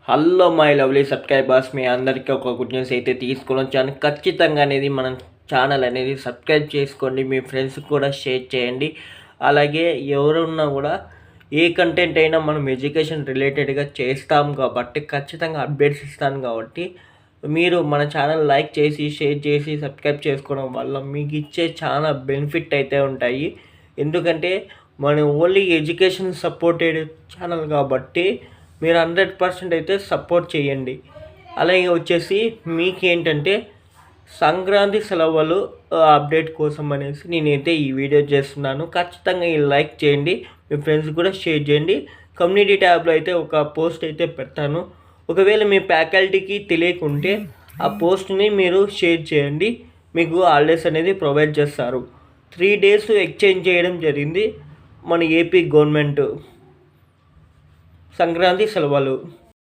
Hello my lovely subscribers, మీ అందరికీ ఒక good news అయితే తీసుకొని వచ్చాను. ఖచ్చితంగా అనేది మన ఛానల్ అనేది సబ్స్క్రైబ్ చేసుకోండి, మీ ఫ్రెండ్స్కి కూడా షేర్ చేయండి. అలాగే ఎవరున్నా కూడా ఏ కంటెంట్ అయినా మనం ఎడ్యుకేషన్ రిలేటెడ్గా చేస్తాం కాబట్టి ఖచ్చితంగా అప్డేట్స్ ఇస్తాను. కాబట్టి మీరు మన ఛానల్ లైక్ చేసి షేర్ చేసి సబ్స్క్రైబ్ చేసుకోవడం వల్ల మీకు ఇచ్చే చాలా బెనిఫిట్ అయితే ఉంటాయి. ఎందుకంటే మన ఓన్లీ ఎడ్యుకేషన్ సపోర్టెడ్ ఛానల్ కాబట్టి మీరు 100% అయితే సపోర్ట్ చేయండి. అలాగే వచ్చేసి మీకేంటంటే సంక్రాంతి సెలవులు అప్డేట్ కోసం అనేసి నేనైతే ఈ వీడియో చేస్తున్నాను. ఖచ్చితంగా ఈ లైక్ చేయండి, మీ ఫ్రెండ్స్ కూడా షేర్ చేయండి. కమ్యూనిటీ ట్యాబ్లో అయితే ఒక పోస్ట్ అయితే పెడతాను. ఒకవేళ మీ ఫ్యాకల్టీకి తెలియకుంటే ఆ పోస్ట్ని మీరు షేర్ చేయండి, మీకు హాలిడేస్ అనేది ప్రొవైడ్ చేస్తారు. 3 days ఎక్స్చేంజ్ చేయడం జరిగింది మన ఏపీ గవర్నమెంట్ సంక్రాంతి సెలవులు.